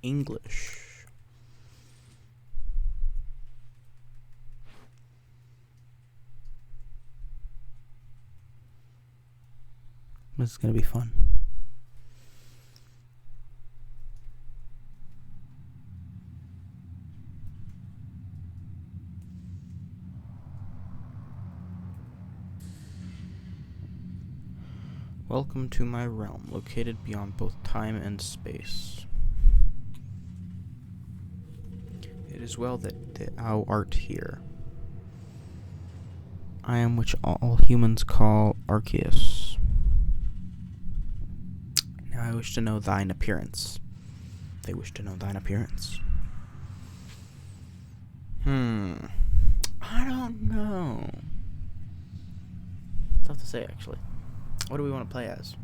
English. This is gonna be fun. Welcome to my realm, located beyond both time and space. It is well that thou art here. I am which all humans call Arceus. Now I wish to know thine appearance. They wish to know thine appearance. I don't know. It's tough to say, actually. What do we want to play as?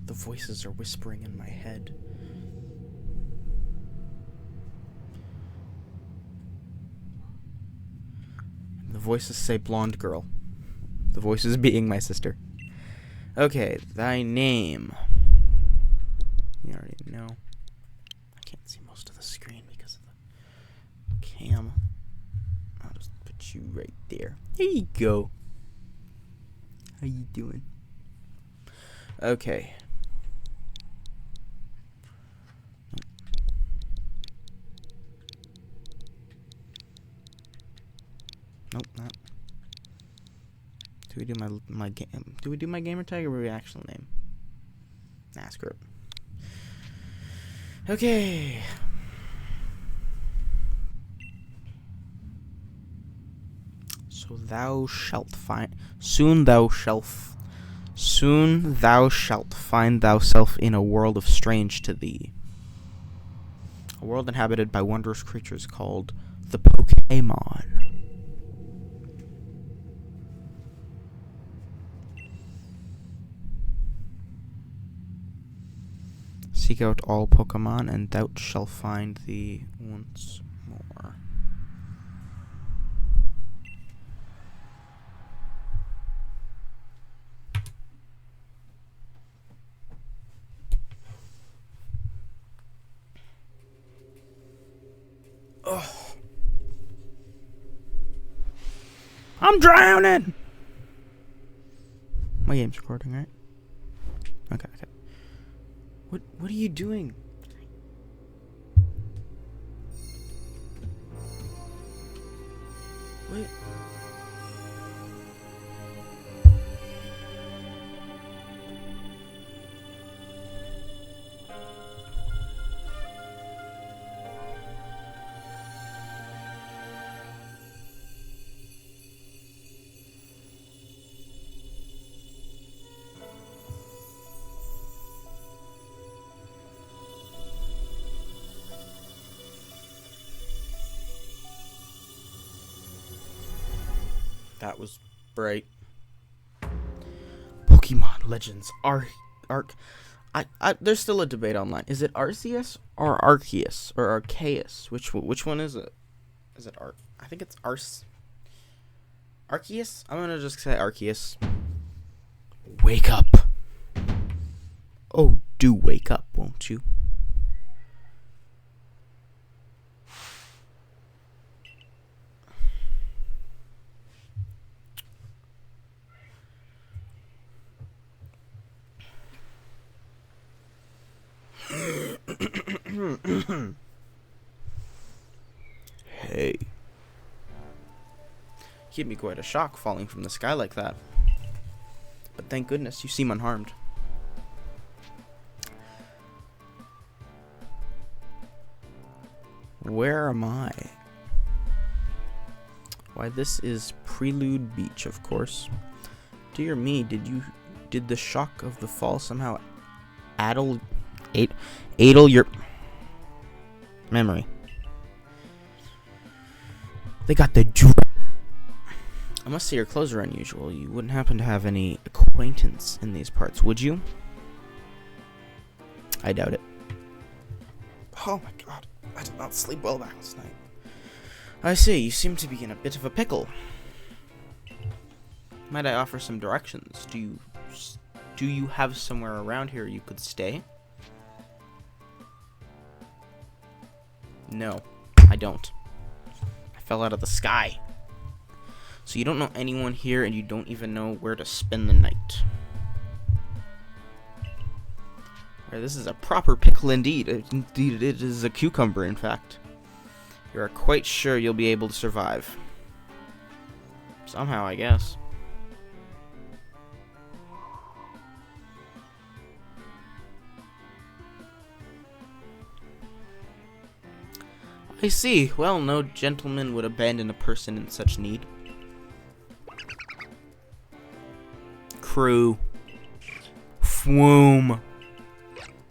The voices are whispering in my head. The voices say blonde girl. The voices being my sister. Okay, thy name. You already know. I can't see most of the screen because of the cam. I'll just put you right there. There you go. How you doing? Okay. Nope, not. Do we do my game? Do we do my gamer tag or my actual name? Nah, screw it. Okay. So thou shalt find. Soon thou shalt find thyself in a world of strange to thee. A world inhabited by wondrous creatures called the Pokemon. Seek out all Pokemon, and thou shalt find thee once more. Ugh. I'm drowning! My game's recording, right? Okay. What are you doing? What? That was bright. Pokemon Legends there's still a debate online. Is it Arceus or Arceus or Arceus? Which one is it? Is it I think it's Arceus? I'm gonna just say Arceus. Wake up. Oh, do wake up, won't you? Hey. Gave me quite a shock falling from the sky like that. But thank goodness you seem unharmed. Where am I? Why, this is Prelude Beach, of course. Dear me, did the shock of the fall somehow addle your memory? They got the I must say your clothes are unusual. You wouldn't happen to have any acquaintance in these parts, would you? I doubt it. Oh my god, I did not sleep well last night. I see, you seem to be in a bit of a pickle. Might I offer some directions? Do you have somewhere around here you could stay? No, I don't. I fell out of the sky. So you don't know anyone here, and you don't even know where to spend the night. Alright, this is a proper pickle indeed. Indeed, it is a cucumber, in fact. You are quite sure you'll be able to survive. Somehow, I guess. I see. Well, no gentleman would abandon a person in such need. Crew. Fwoom.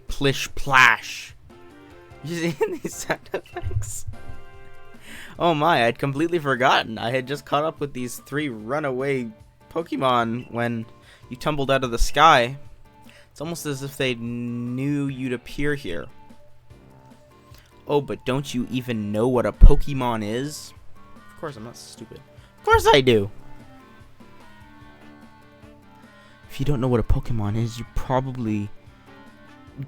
Plish plash. You see these sound effects? Oh my, I'd completely forgotten. I had just caught up with these 3 runaway Pokemon when you tumbled out of the sky. It's almost as if they knew you'd appear here. Oh, but don't you even know what a Pokemon is? Of course, I'm not stupid. Of course I do! If you don't know what a Pokemon is, you're probably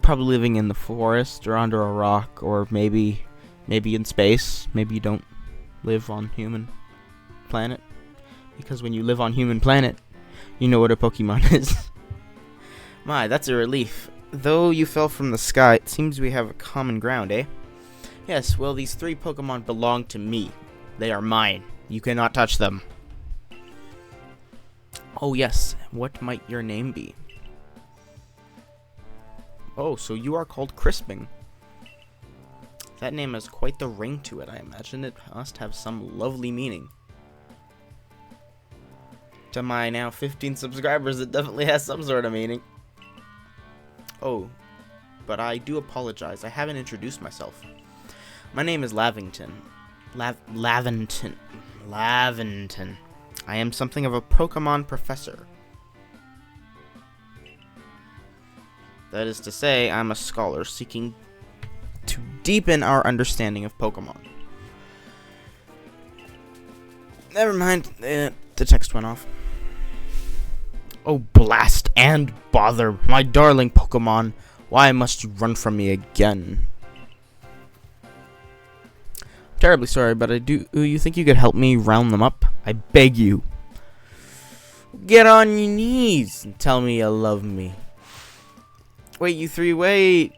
living in the forest or under a rock, or maybe in space. Maybe you don't live on human planet. Because when you live on human planet, you know what a Pokemon is. My, that's a relief. Though you fell from the sky, it seems we have a common ground, eh? Yes, well, these 3 Pokemon belong to me. They are mine. You cannot touch them. Oh, yes. What might your name be? Oh, so you are called Crisping. That name has quite the ring to it. I imagine it must have some lovely meaning. To my now 15 subscribers, it definitely has some sort of meaning. Oh, but I do apologize. I haven't introduced myself. My name is Lavington. Laventon. I am something of a Pokemon professor. That is to say, I'm a scholar seeking to deepen our understanding of Pokemon. Never mind, the text went off. Oh, blast and bother, my darling Pokemon. Why must you run from me again? Terribly sorry, but you think you could help me round them up? I beg you. Get on your knees and tell me you love me. Wait, you 3, wait.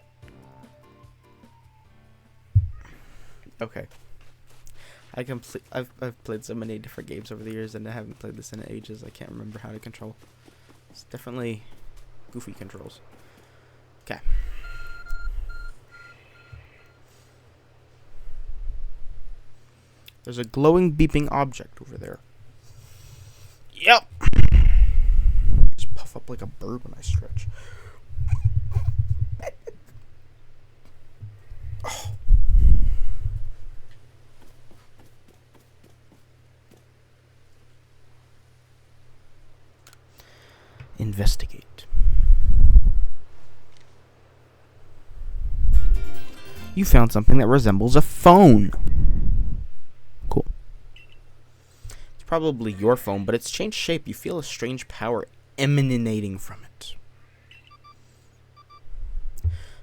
Okay. I've played so many different games over the years, and I haven't played this in ages. I can't remember how to control. It's definitely goofy controls. Okay. There's a glowing, beeping object over there. Yep. Just puff up like a bird when I stretch. Oh. Investigate. You found something that resembles a phone. Cool. It's probably your phone, but it's changed shape. You feel a strange power emanating from it.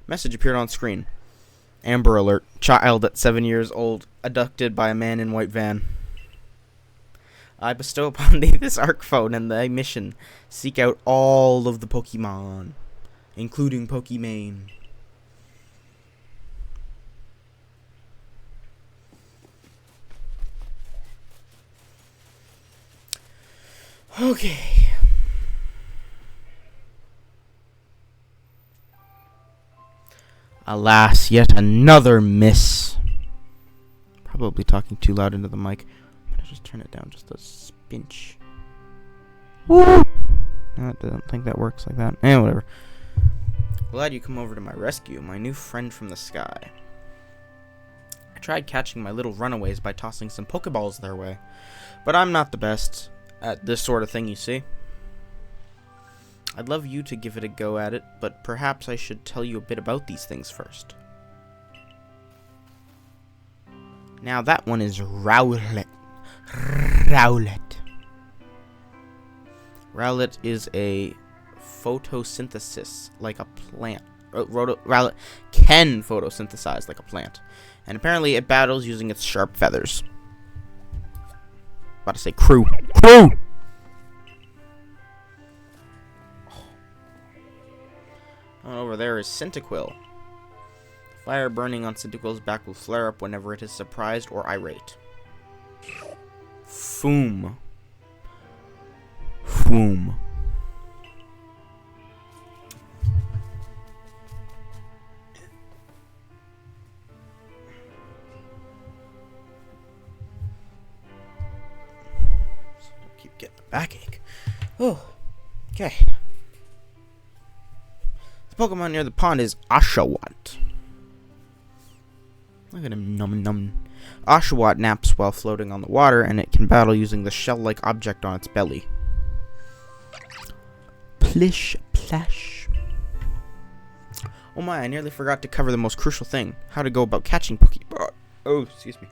Message appeared on screen. Amber Alert. Child at 7 years old abducted by a man in white van. I bestow upon thee this ARC phone and thy mission. Seek out all of the Pokemon, including Pokimane. Okay. Alas, yet another miss. Probably talking too loud into the mic. I'm gonna just turn it down just a spinch. Woo! I don't think that works like that. Whatever. Glad you come over to my rescue, my new friend from the sky. I tried catching my little runaways by tossing some Pokeballs their way, but I'm not the best at this sort of thing, you see. I'd love you to give it a go at it, but perhaps I should tell you a bit about these things first. Now that one is Rowlet. Rowlet. Rowlet is a photosynthesis like a plant. Rowlet can photosynthesize like a plant. And apparently it battles using its sharp feathers. About to say crew. Crew! Oh, over there is Cyndaquil. Fire burning on Cyndaquil's back will flare up whenever it is surprised or irate. Foom. Foom. Keep getting the backache. Oh, okay. The Pokemon near the pond is Oshawott. Look at him, num. Oshawott naps while floating on the water, and it can battle using the shell-like object on its belly. Plish, plash. Oh my, I nearly forgot to cover the most crucial thing. How to go about catching Pokemon. Oh, excuse me.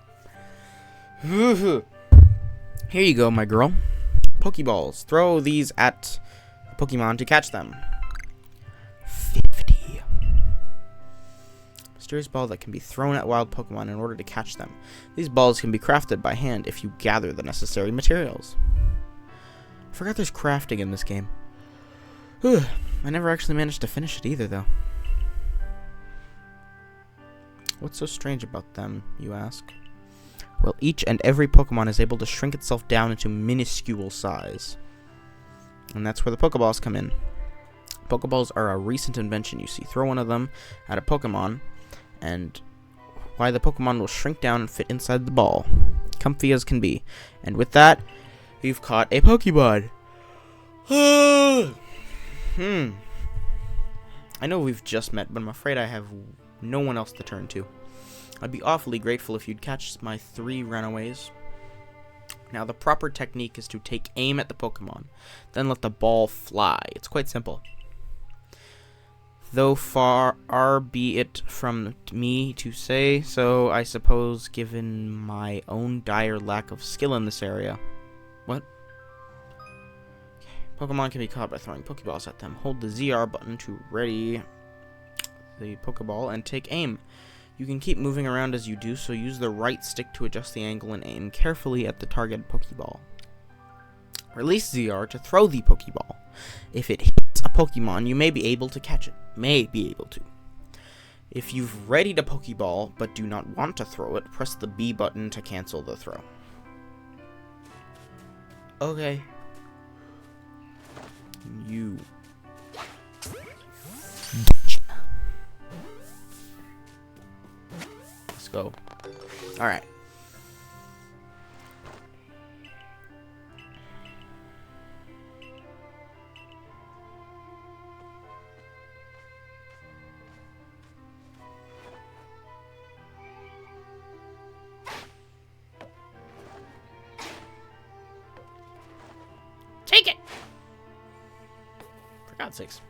Here you go, my girl. Pokeballs. Throw these at Pokemon to catch them. 50. Mysterious ball that can be thrown at wild Pokemon in order to catch them. These balls can be crafted by hand if you gather the necessary materials. I forgot there's crafting in this game. I never actually managed to finish it either, though. What's so strange about them, you ask? Well, each and every Pokemon is able to shrink itself down into minuscule size. And that's where the Pokeballs come in. Pokeballs are a recent invention, you see. Throw one of them at a Pokemon, and why the Pokemon will shrink down and fit inside the ball. Comfy as can be. And with that, you've caught a Pokemon. I know we've just met, but I'm afraid I have no one else to turn to. I'd be awfully grateful if you'd catch my 3 runaways. Now, the proper technique is to take aim at the Pokemon, then let the ball fly. It's quite simple. Though far be it from me to say so, I suppose, given my own dire lack of skill in this area. What? Pokemon can be caught by throwing Pokeballs at them. Hold the ZR button to ready the Pokeball and take aim. You can keep moving around as you do, so use the right stick to adjust the angle and aim carefully at the target Pokeball. Release ZR to throw the Pokeball. If it hits a Pokemon, you may be able to catch it. If you've readied a Pokeball but do not want to throw it, press the B button to cancel the throw. Okay. You. Let's go. Alright. Take it! For God's sakes.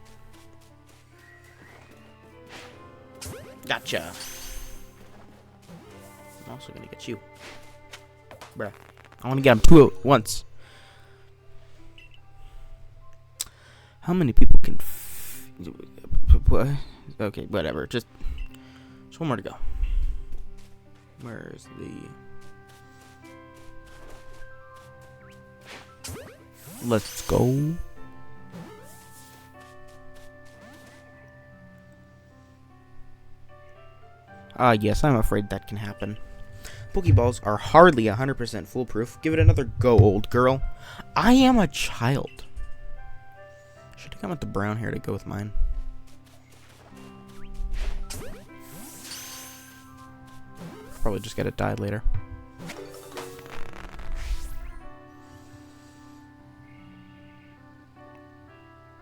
Gotcha. I'm also gonna get you. Bruh. I wanna get him 2 at once. How many people can okay, whatever. Just one more to go. Where's the... Let's go. Yes, I'm afraid that can happen. Pokeballs are hardly 100% foolproof. Give it another go, old girl. I am a child. Should have come with the brown hair to go with mine. Probably just get it dyed later.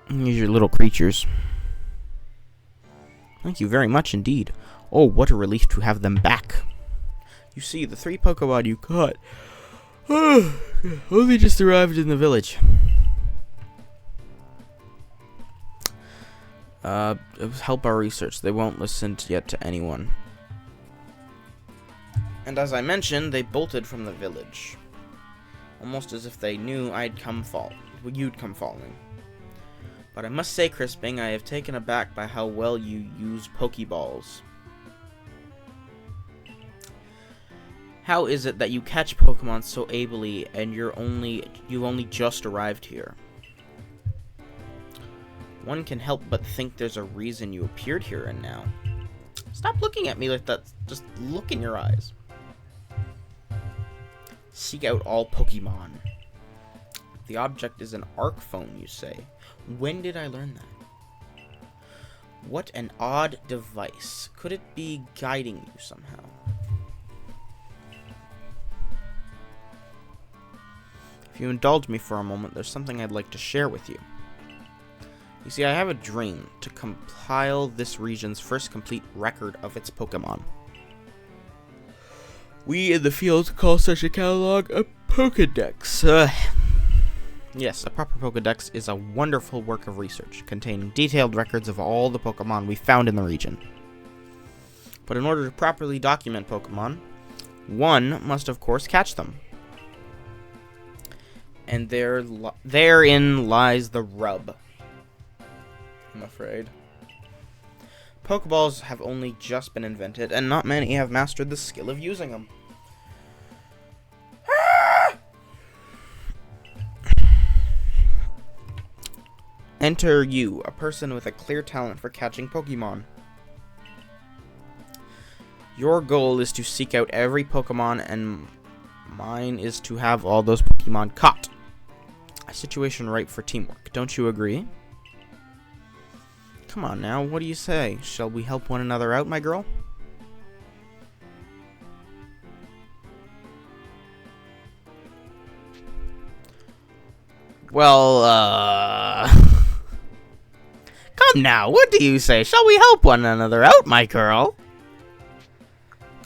Here's your little creatures. Thank you very much indeed. Oh, what a relief to have them back. You see, the 3 Pokemon you caught only just arrived in the village. Help our research. They won't listen yet to anyone. And as I mentioned, they bolted from the village. Almost as if they knew I'd come you'd come following. But I must say, Crisping, I have taken aback by how well you use Pokeballs. How is it that you catch Pokemon so ably and you've only just arrived here? One can help but think there's a reason you appeared here and now. Stop looking at me like that. Just look in your eyes. Seek out all Pokemon. The object is an arc phone, you say. When did I learn that? What an odd device. Could it be guiding you somehow? If you indulge me for a moment, there's something I'd like to share with you. You see, I have a dream to compile this region's first complete record of its Pokemon. We in the field call such a catalog a Pokedex. Yes, a proper Pokedex is a wonderful work of research, containing detailed records of all the Pokemon we found in the region. But in order to properly document Pokemon, one must of course catch them. And therein lies the rub, I'm afraid. Pokeballs have only just been invented, and not many have mastered the skill of using them. Enter you, a person with a clear talent for catching Pokemon. Your goal is to seek out every Pokemon, and mine is to have all those Pokemon caught. A situation ripe for teamwork, don't you agree? Come on now, what do you say? Shall we help one another out, my girl? Well, come now, what do you say? Shall we help one another out, my girl?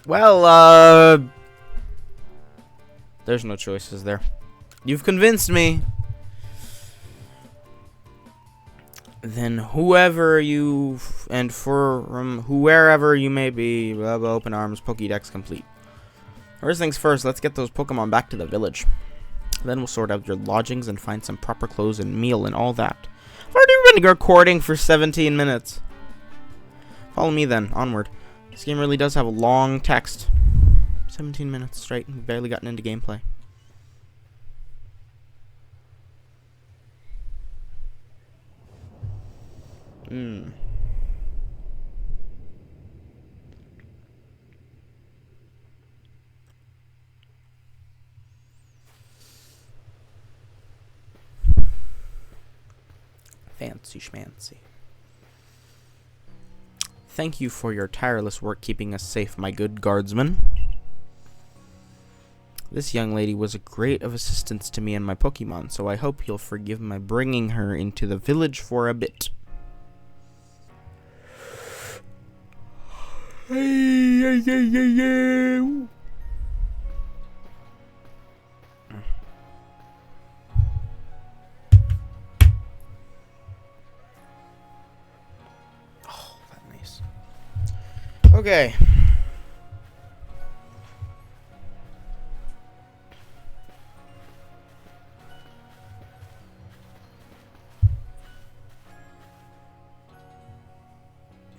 Well, there's no choices there. You've convinced me. Then whoever you and from wherever you may be, open arms, Pokédex complete. First things first, let's get those Pokemon back to the village. Then we'll sort out your lodgings and find some proper clothes and meal and all that. I've already been recording for 17 minutes. Follow me then, onward. This game really does have a long text. 17 minutes straight, we've barely gotten into gameplay. Fancy schmancy. Thank you for your tireless work keeping us safe, my good guardsman. This young lady was a great of assistance to me and my Pokemon, so I hope you'll forgive my bringing her into the village for a bit. Okay.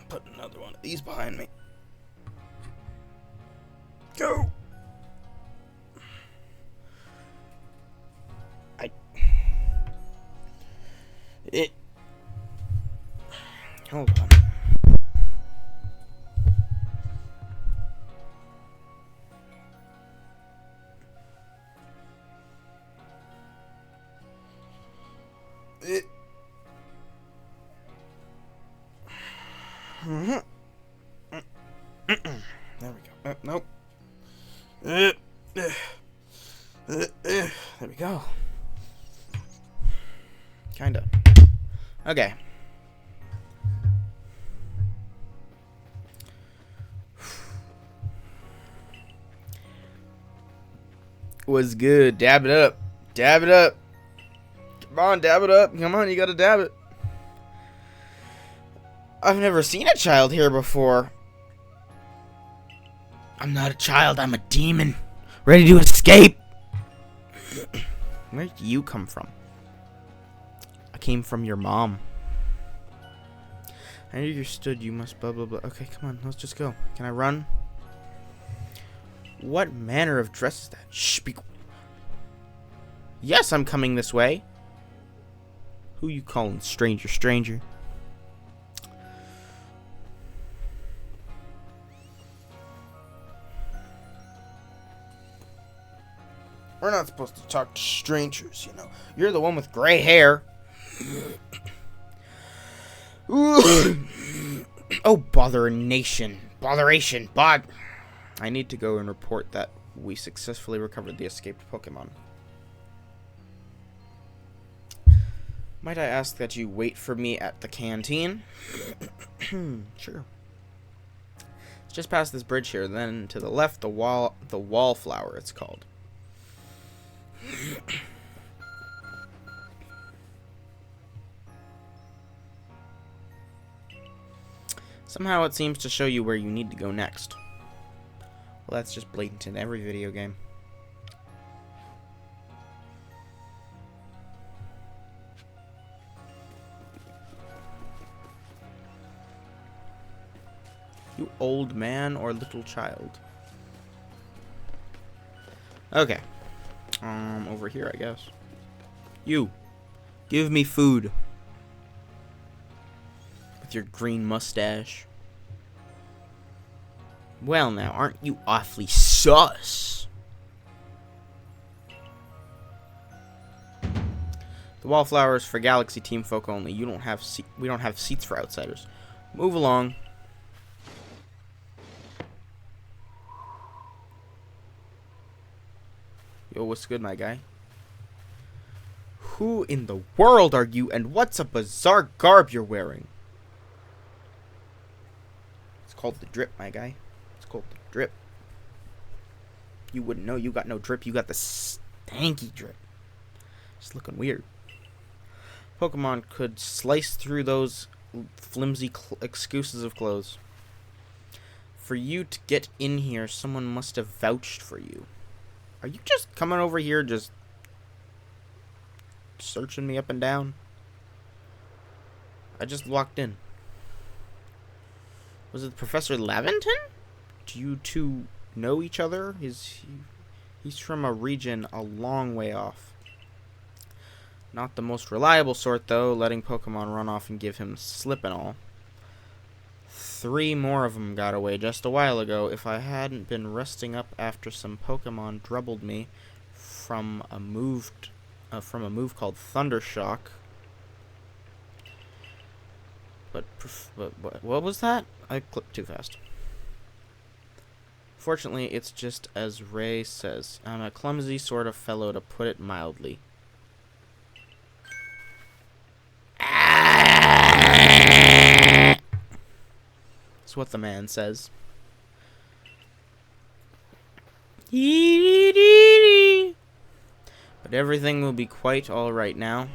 Put another one of these behind me. Go. Hold on. There we go. Nope. There we go. Kinda. Okay. Was good. Dab it up. Dab it up. Come on, dab it up. Come on, you gotta dab it. I've never seen a child here before. I'm not a child, I'm a demon. Ready to escape. Where do you come from? came from your mom. I understood you must blah blah blah. Okay, come on, let's just go. Can I run? What manner of dress is that? Shh, be... Yes, I'm coming this way. Who you calling stranger, stranger? We're not supposed to talk to strangers, you know. You're the one with gray hair. Oh, botheration, bot. I need to go and report that we successfully recovered the escaped Pokemon. Might I ask that you wait for me at the canteen? Sure. It's just past this bridge here, then to the left, the wallflower it's called. Somehow it seems to show you where you need to go next. Well, that's just blatant in every video game. You old man or little child? Okay. Over here, I guess. You. Give me food. With your green mustache. Well now, aren't you awfully sus? The wallflower is for Galaxy Team folk only. We don't have seats for outsiders. Move along. Yo, what's good, my guy? Who in the world are you, and what's a bizarre garb you're wearing? It's called the drip, my guy. It's called the drip. You wouldn't know. You got no drip. You got the stanky drip. It's looking weird. Pokemon could slice through those flimsy excuses of clothes. For you to get in here, someone must have vouched for you. Are you just coming over here just searching me up and down? I just walked in. Was it Professor Laventon? Do you two know each other? He's from a region a long way off. Not the most reliable sort, though, letting Pokemon run off and give him slip and all. 3 more of them got away just a while ago. If I hadn't been resting up after some Pokemon drubbled me from a move called Thundershock. But what was that? I clicked too fast. Fortunately, it's just as Ray says. I'm a clumsy sort of fellow, to put it mildly. That's what the man says. But everything will be quite alright now.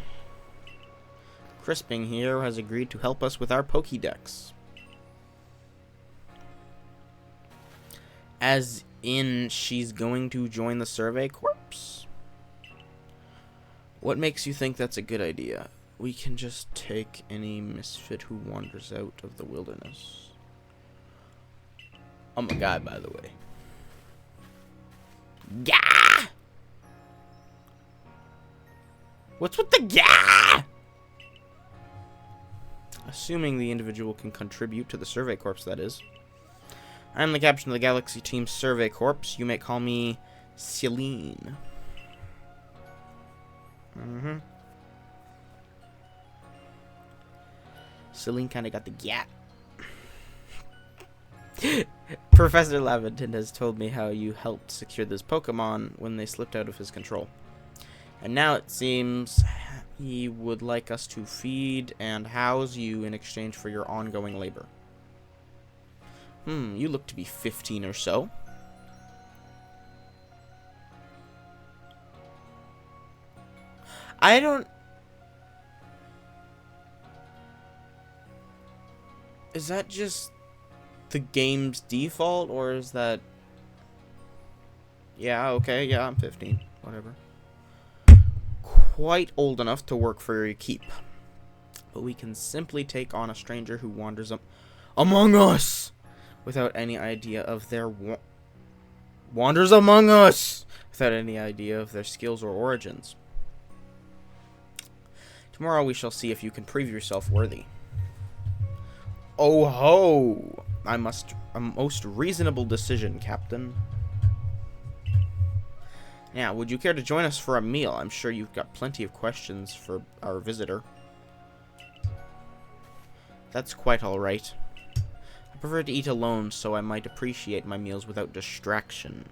Crisping here has agreed to help us with our Pokédex. As in, she's going to join the Survey Corps? What makes you think that's a good idea? We can just take any misfit who wanders out of the wilderness. I'm a guy, by the way. Yeah! What's with the yeah? Assuming the individual can contribute to the Survey Corps, that is. I'm the captain of the Galaxy Team Survey Corps. You may call me Celine. Celine kind of got the gat. Professor Laventon has told me how you helped secure this Pokemon when they slipped out of his control. And now it seems he would like us to feed and house you in exchange for your ongoing labor. You look to be 15 or so. I don't... Is that just the game's default, or is that... Yeah, okay, I'm 15. Whatever. Quite old enough to work for your keep. but we can simply take on a stranger who wanders among us without any idea of their wanders among us without any idea of their skills or origins. Tomorrow we shall see if you can prove yourself worthy. Oh ho! A most reasonable decision, Captain. Now, would you care to join us for a meal? I'm sure you've got plenty of questions for our visitor. That's quite alright. I prefer to eat alone, so I might appreciate my meals without distraction.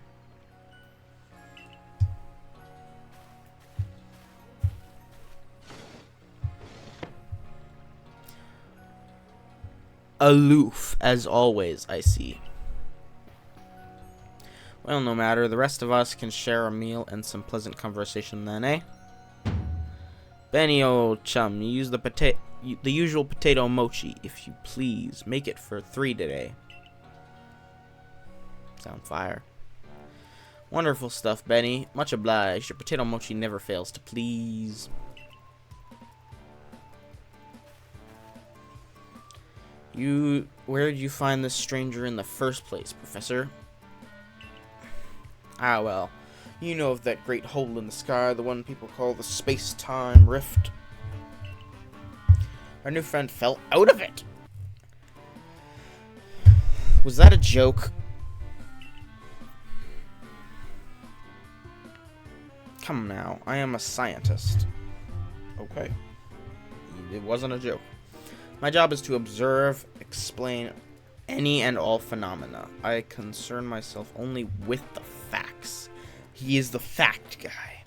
Aloof, as always, I see. Well, no matter. The rest of us can share a meal and some pleasant conversation then, eh? Benny, old chum, you use the usual potato mochi, if you please. Make it for 3 today. Sound fire. Wonderful stuff, Benny. Much obliged. Your potato mochi never fails to please. Where did you find this stranger in the first place, Professor? Ah, well, you know of that great hole in the sky, the one people call the space-time rift. Our new friend fell out of it. Was that a joke? Come now, I am a scientist. Okay. It wasn't a joke. My job is to observe, explain any and all phenomena. I concern myself only with the facts. He is the fact guy.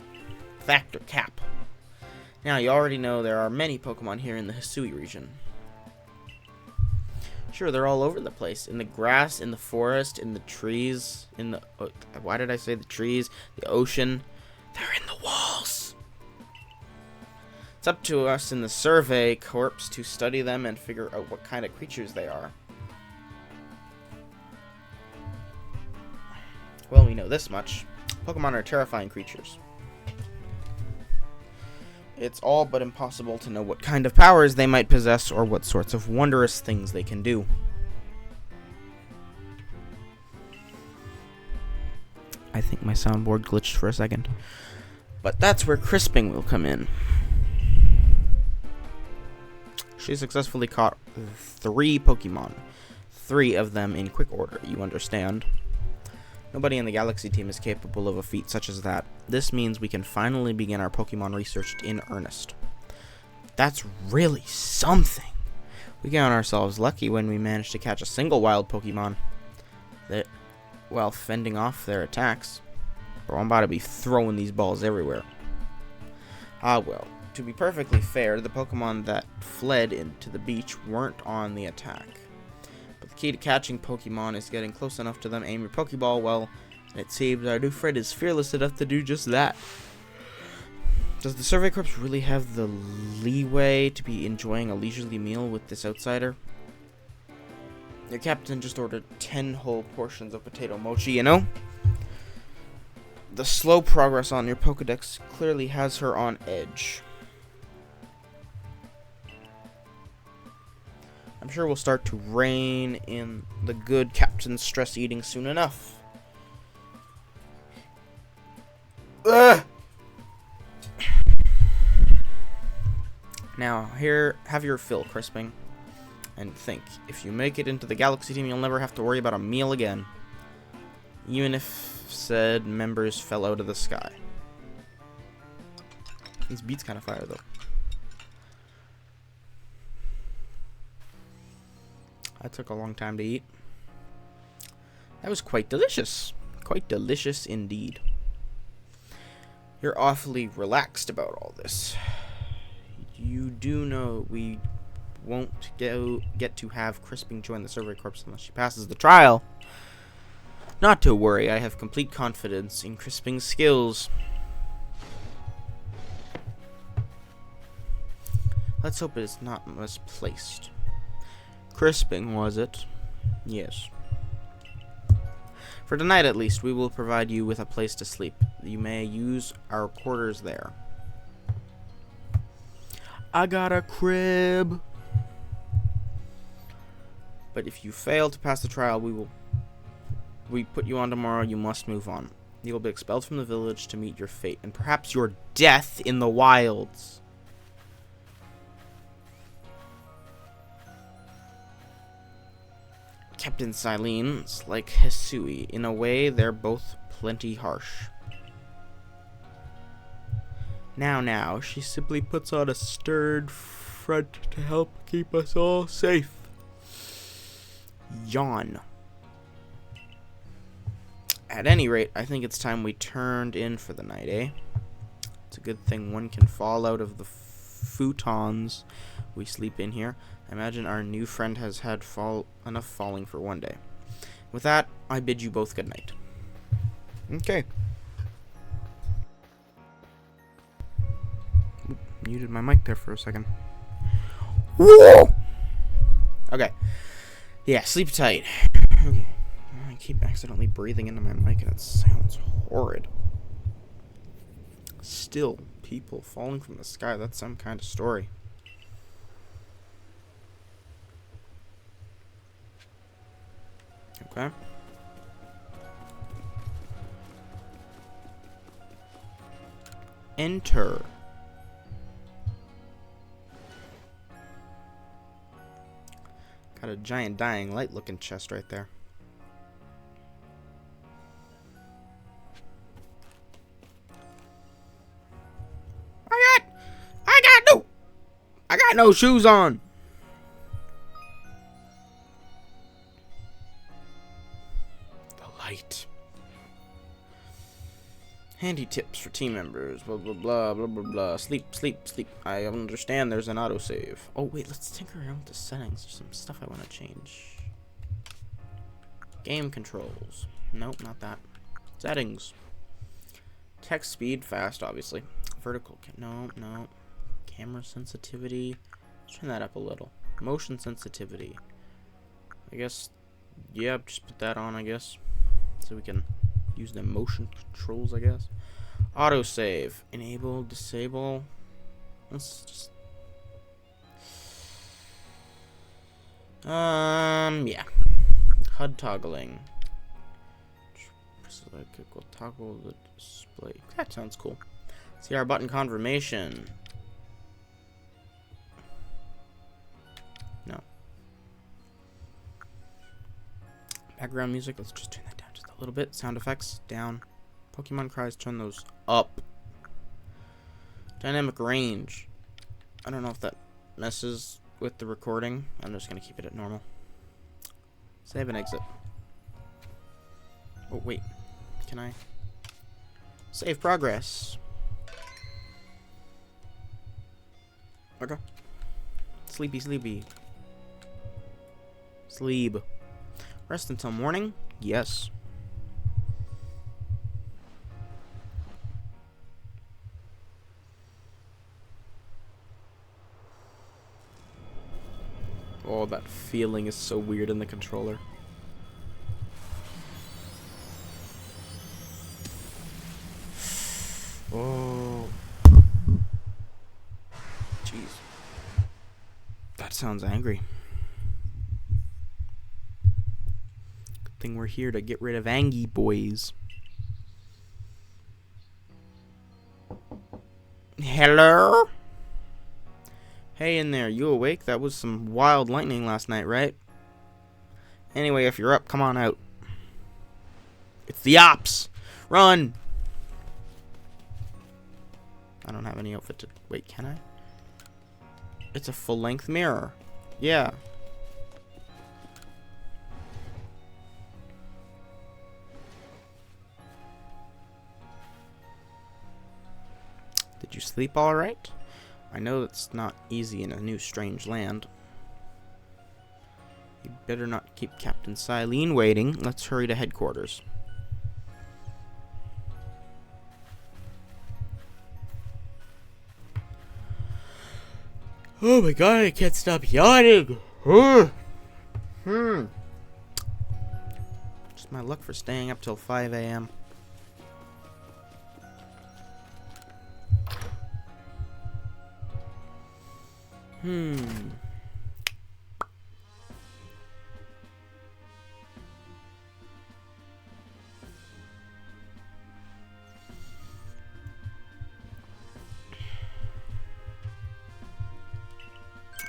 Factor Cap. Now, you already know there are many Pokemon here in the Hisui region. Sure, they're all over the place. In the grass, in the forest, in the trees, in the... why did I say the trees? The ocean. They're in the walls. It's up to us in the Survey Corps to study them and figure out what kind of creatures they are. Well, we know this much. Pokemon are terrifying creatures. It's all but impossible to know what kind of powers they might possess or what sorts of wondrous things they can do. I think my soundboard glitched for a second. But that's where crisping will come in. She successfully caught 3 Pokemon. 3 of them in quick order, you understand. Nobody in the Galaxy team is capable of a feat such as that. This means we can finally begin our Pokemon research in earnest. That's really something. We count ourselves lucky when we manage to catch a single wild Pokemon while fending off their attacks. Or I'm about to be throwing these balls everywhere. Ah well, to be perfectly fair, the Pokemon that fled into the beach weren't on the attack. But the key to catching Pokemon is getting close enough to them, aim your Pokeball well, and it seems our new friend is fearless enough to do just that. Does the Survey Corps really have the leeway to be enjoying a leisurely meal with this outsider? Your captain just ordered 10 whole portions of potato mochi, you know? The slow progress on your Pokedex clearly has her on edge. I'm sure we'll start to rein in the good captain's stress eating soon enough. Ugh! Now, here, have your fill, Crisping. And think, if you make it into the Galaxy team, you'll never have to worry about a meal again. Even if said members fell out of the sky. These beats kind of fire, though. That took a long time to eat. That was quite delicious. Quite delicious indeed. You're awfully relaxed about all this. You do know we won't get to have Crisping join the Survey Corps unless she passes the trial. Not to worry, I have complete confidence in Crisping's skills. Let's hope it is not misplaced. Crisping, was it? Yes. For tonight, at least, we will provide you with a place to sleep. You may use our quarters there. I got a crib. But if you fail to pass the trial, we put you on tomorrow. You must move on. You will be expelled from the village to meet your fate, and perhaps your death in the wilds. Captain Silene's like Hisui. In a way, they're both plenty harsh. Now, she simply puts on a stern front to help keep us all safe. Yawn. At any rate, I think it's time we turned in for the night, eh? It's a good thing one can fall out of the futons we sleep in here. I imagine our new friend has had enough falling for one day. With that, I bid you both good night. Okay. Oop, muted my mic there for a second. Whoa! Okay. Yeah, sleep tight. Okay. I keep accidentally breathing into my mic and it sounds horrid. Still, people falling from the sky, that's some kind of story. Okay. Enter. Got a giant dying light looking chest right there. I got no shoes on. The light. Handy tips for team members. Blah blah blah blah blah blah. Sleep, sleep, sleep. I understand there's an autosave. Oh wait, let's tinker around with the settings. There's some stuff I want to change. Game controls. Nope, not that. Settings. Text speed, fast, obviously. Vertical. No. Camera sensitivity. Let's turn that up a little. Motion sensitivity. I guess. Yeah, just put that on, I guess. So we can use the motion controls, I guess. Autosave. Enable, disable. Let's just. Yeah. HUD toggling. Select it will toggle the display. That sounds cool. CR button confirmation. No. Background music. Let's just turn that down just a little bit. Sound effects down. Pokemon cries. Turn those up. Dynamic range. I don't know if that messes with the recording. I'm just gonna keep it at normal. Save and exit. Oh wait. Can I save progress? Okay. Sleepy, sleepy. Sleep. Rest until morning? Yes. Oh, that feeling is so weird in the controller. Oh. Jeez. That sounds angry. Good thing we're here to get rid of Angie boys. Hello? Hey in there, you awake? That was some wild lightning last night, right? Anyway, if you're up, come on out. It's the ops! Run! I don't have any outfit to... Wait, can I? It's a full-length mirror. Yeah. Did you sleep all right? I know it's not easy in a new strange land. You'd better not keep Captain Silene waiting. Let's hurry to headquarters. Oh my god, I can't stop yawning. Just my luck for staying up till 5 a.m.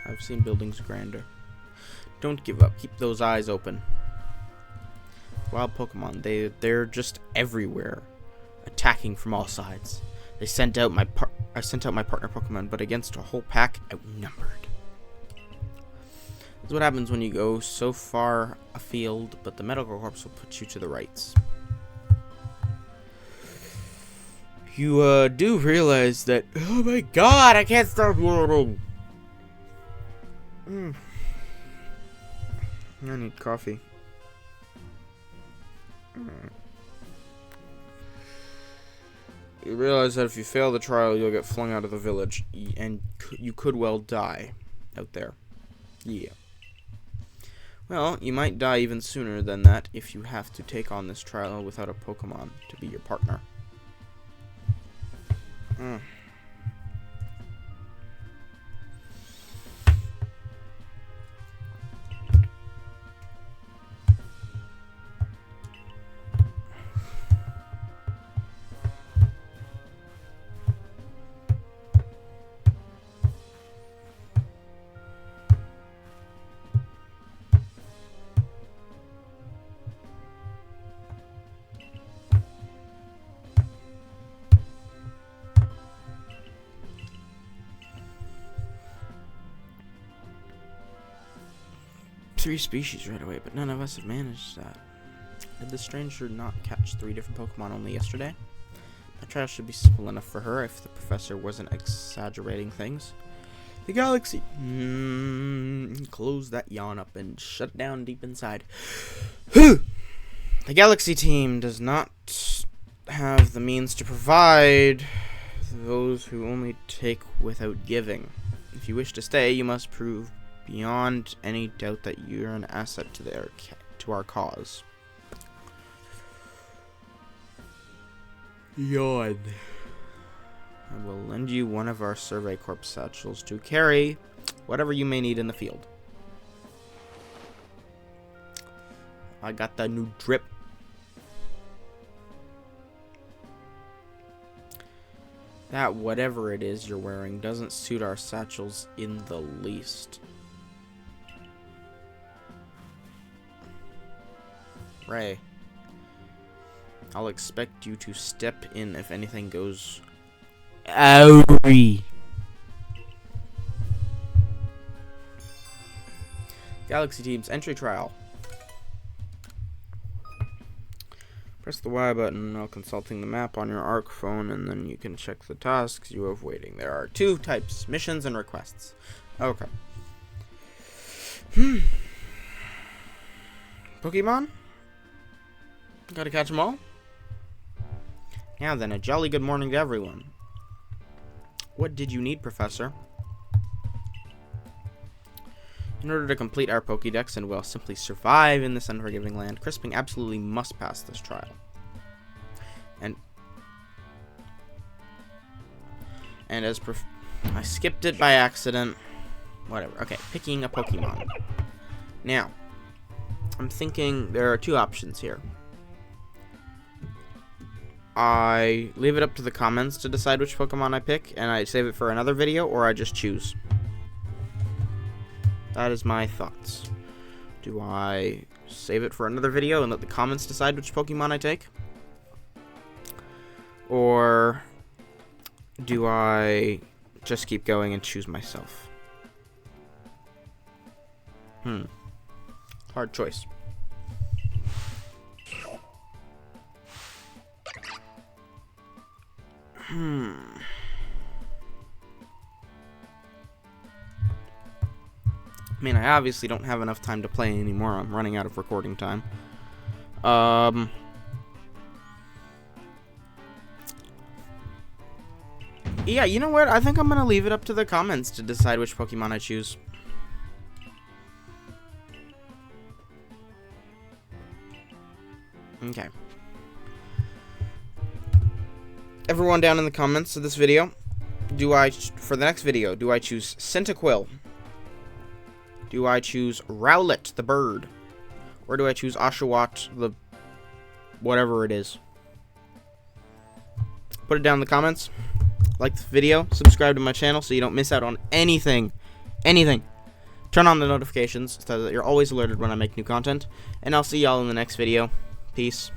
I've seen buildings grander. Don't give up. Keep those eyes open. Wild Pokemon, they're just everywhere, attacking from all sides. I sent out my partner Pokemon, but against a whole pack, outnumbered. That's what happens when you go so far afield, but the Medical Corps will put you to the rights. You do realize that. Oh my God! I can't stop yawning. I need coffee. You realize that if you fail the trial, you'll get flung out of the village, and you could well die out there. Yeah. Well, you might die even sooner than that if you have to take on this trial without a Pokemon to be your partner. 3 species right away, but none of us have managed that. Did the stranger not catch 3 different Pokemon only yesterday? That trial should be simple enough for her if the professor wasn't exaggerating things. The galaxy. Close that yawn up and shut it down deep inside. The galaxy team does not have the means to provide those who only take without giving. If you wish to stay, you must prove beyond any doubt that you're an asset to our cause. Yawn. I will lend you one of our Survey Corps satchels to carry whatever you may need in the field. I got the new drip. That whatever it is you're wearing doesn't suit our satchels in the least. Ray, I'll expect you to step in if anything goes awry. Galaxy Team's entry trial. Press the Y button while consulting the map on your ARC phone, and then you can check the tasks you have waiting. There are 2 types, missions and requests. Okay. Pokemon? Gotta catch them all? Now then, a jolly good morning to everyone. What did you need, Professor? In order to complete our Pokédex and, well, simply survive in this unforgiving land, Crisping absolutely must pass this trial. And as I skipped it by accident. Whatever. Okay, picking a Pokemon. Now, I'm thinking there are 2 options here. I leave it up to the comments to decide which Pokemon I pick, and I save it for another video, or I just choose. That is my thoughts. Do I save it for another video and let the comments decide which Pokemon I take? Or do I just keep going and choose myself? Hard choice. I mean, I obviously don't have enough time to play anymore. I'm running out of recording time. Yeah, you know what? I think I'm gonna leave it up to the comments to decide which Pokemon I choose. Okay. Everyone down in the comments of this video, for the next video, do I choose Cyndaquil, Do I choose Rowlet, the bird? Or do I choose Oshawott, the whatever it is? Put it down in the comments. Like the video. Subscribe to my channel so you don't miss out on anything. Anything. Turn on the notifications so that you're always alerted when I make new content. And I'll see y'all in the next video. Peace.